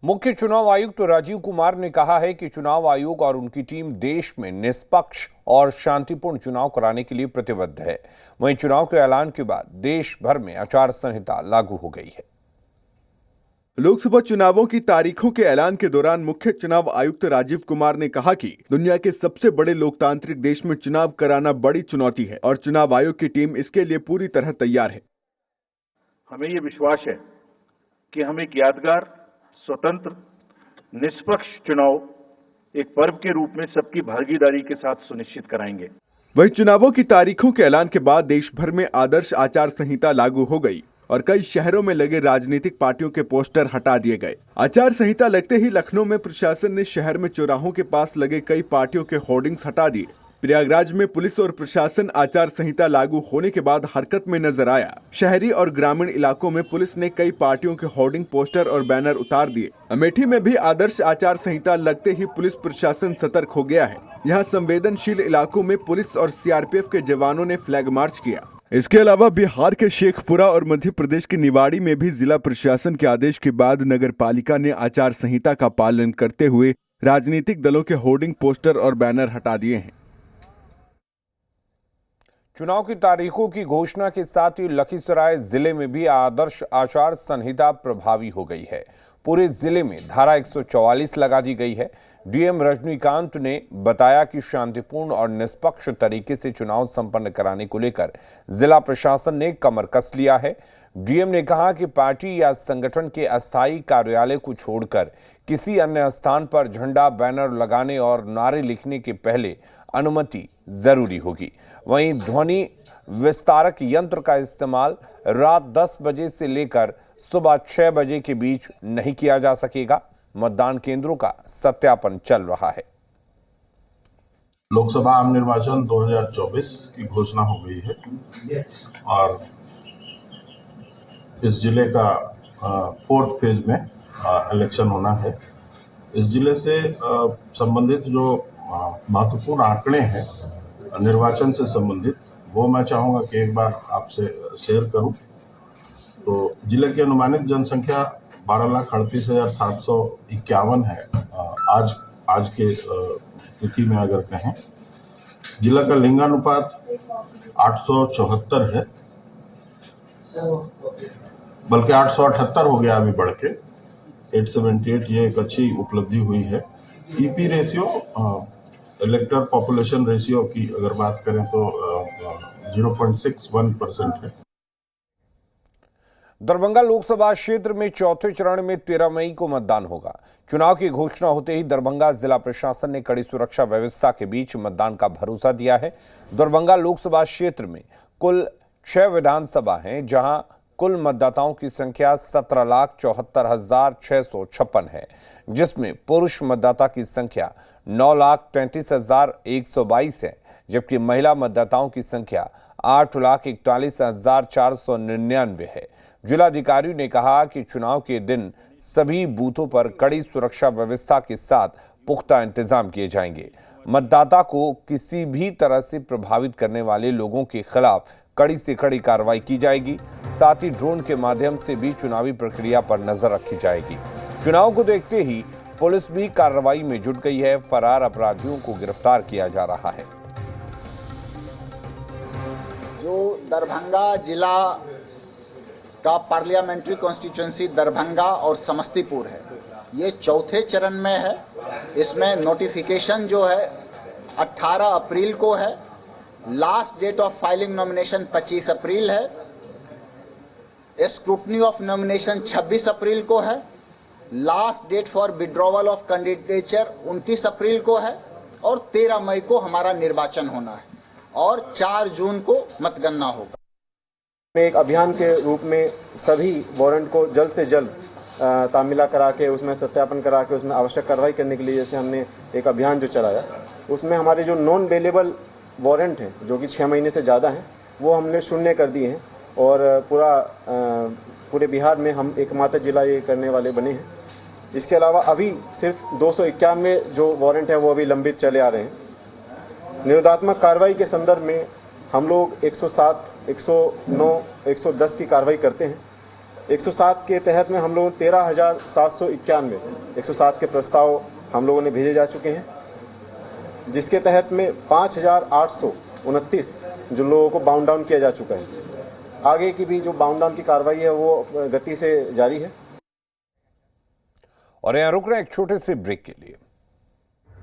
मुख्य चुनाव आयुक्त राजीव कुमार ने कहा है कि चुनाव आयोग और उनकी टीम देश में निष्पक्ष और शांतिपूर्ण चुनाव कराने के लिए प्रतिबद्ध है। वहीं चुनाव के ऐलान के बाद देश भर में आचार संहिता लागू हो गई है। लोकसभा चुनावों की तारीखों के ऐलान के दौरान मुख्य चुनाव आयुक्त राजीव कुमार ने कहा कि दुनिया के सबसे बड़े लोकतांत्रिक देश में चुनाव कराना बड़ी चुनौती है और चुनाव आयोग की टीम इसके लिए पूरी तरह तैयार है। हमें ये विश्वास है कि हम एक यादगार, स्वतंत्र, निष्पक्ष चुनाव एक पर्व के रूप में सबकी भागीदारी के साथ सुनिश्चित कराएंगे। वही चुनावों की तारीखों के ऐलान के बाद देश भर में आदर्श आचार संहिता लागू हो गई और कई शहरों में लगे राजनीतिक पार्टियों के पोस्टर हटा दिए गए। आचार संहिता लगते ही लखनऊ में प्रशासन ने शहर में चौराहों के पास लगे कई पार्टियों के होर्डिंग्स हटा दिए। प्रयागराज में पुलिस और प्रशासन आचार संहिता लागू होने के बाद हरकत में नजर आया। शहरी और ग्रामीण इलाकों में पुलिस ने कई पार्टियों के होर्डिंग, पोस्टर और बैनर उतार दिए। अमेठी में भी आदर्श आचार संहिता लगते ही पुलिस प्रशासन सतर्क हो गया है। यहाँ संवेदनशील इलाकों में पुलिस और सीआरपीएफ के जवानों ने फ्लैग मार्च किया। इसके अलावा बिहार के शेखपुरा और मध्य प्रदेश के निवाड़ी में भी जिला प्रशासन के आदेश के बाद नगर पालिका ने आचार संहिता का पालन करते हुए राजनीतिक दलों के होर्डिंग, पोस्टर और बैनर हटा दिए हैं। चुनाव की तारीखों की घोषणा के साथ ही लखीसराय जिले में भी आदर्श आचार संहिता प्रभावी हो गई है। पूरे जिले में धारा 144 लगा दी गई है। डीएम रजनीकांत ने बताया कि शांतिपूर्ण और निष्पक्ष तरीके से चुनाव संपन्न कराने को लेकर जिला प्रशासन ने कमर कस लिया है। डीएम ने कहा कि पार्टी या संगठन के अस्थायी कार्यालय को छोड़कर किसी अन्य स्थान पर झंडा, बैनर लगाने और नारे लिखने के पहले अनुमति जरूरी होगी। वहीं ध्वनि विस्तारक यंत्र का इस्तेमाल रात 10 बजे से लेकर सुबह 6 बजे के बीच नहीं किया जा सकेगा। मतदान केंद्रों का सत्यापन चल रहा है। लोकसभा आम निर्वाचन 2024 की घोषणा हो गई है और इस जिले का 4th फेज में इलेक्शन होना है। इस जिले से संबंधित जो महत्वपूर्ण आंकड़े हैं निर्वाचन से संबंधित, वो मैं चाहूँगा कि एक बार आपसे शेयर करूं। तो जिले की अनुमानित जनसंख्या 12,38,751 है। आज के तिथि में अगर कहें, जिला का लिंगानुपात 874 है, बल्कि 878 हो गया अभी बढ़ के 878। ये एक अच्छी उपलब्धि हुई है। ईपी रेशियो, इलेक्टर पॉपुलेशन रेशियो की अगर बात करें तो 0.61% है। दरभंगा लोकसभा क्षेत्र में चौथे चरण में 13 मई को मतदान होगा। चुनाव की घोषणा होते ही दरभंगा जिला प्रशासन ने कड़ी सुरक्षा व्यवस्था के बीच मतदान का भरोसा दिया है। दरभंगा लोकसभा क्षेत्र में कुल 6 विधानसभा हैं, जहां कुल मतदाताओं की संख्या 17,74,656 है, जिसमें पुरुष मतदाता की संख्या 9,33,122 है, जबकि महिला मतदाताओं की संख्या 8,41,499 है। जिलाधिकारी ने कहा कि चुनाव के दिन सभी बूथों पर कड़ी सुरक्षा व्यवस्था के साथ पुख्ता इंतजाम किए जाएंगे। मतदाता को किसी भी तरह से प्रभावित करने वाले लोगों के खिलाफ कड़ी से कड़ी कार्रवाई की जाएगी। साथ ही ड्रोन के माध्यम से भी चुनावी प्रक्रिया पर नजर रखी जाएगी। चुनाव को देखते ही पुलिस भी कार्रवाई में जुट गई है। फरार अपराधियों को गिरफ्तार किया जा रहा है। जो दरभंगा जिला का पार्लियामेंट्री कॉन्स्टिट्यूएंसी दरभंगा और समस्तीपुर है, ये चौथे चरण में है। इसमें नोटिफिकेशन जो है 18 अप्रैल को है। Last date of filing nomination 25 April है। स्क्रूटनी ऑफ नॉमिनेशन 26 अप्रैल को है। Last date for withdrawal of candidature 29 April को है और 13 मई को हमारा निर्वाचन होना है और 4 जून को मतगणना होगा। एक अभियान के रूप में सभी वारंट को जल्द से जल्द तामीला करा के उसमें सत्यापन करा के उसमें आवश्यक कार्रवाई करने के लिए जैसे हमने एक अभियान जो चलाया, उसमें हमारे जो नॉन बेलेबल वारंट हैं जो कि 6 महीने से ज़्यादा हैं, वो हमने शून्य कर दिए हैं और पूरे बिहार में हम एकमात्र जिला ये करने वाले बने हैं। इसके अलावा अभी सिर्फ 291 जो वारंट है वो अभी लंबित चले आ रहे हैं। निरोधात्मक कार्रवाई के संदर्भ में हम लोग 107, 109, 110 की कार्रवाई करते हैं। 107 के तहत में हम लोग 13,791 107 के प्रस्ताव हम लोगों ने भेजे जा चुके हैं, जिसके तहत में 5,829 जो लोगों को बाउंड डाउन किया जा चुका है। आगे की भी जो बाउंड डाउन की कार्रवाई है वो गति से जारी है। और यहाँ रुक रहे हैं एक छोटे से ब्रेक के लिए।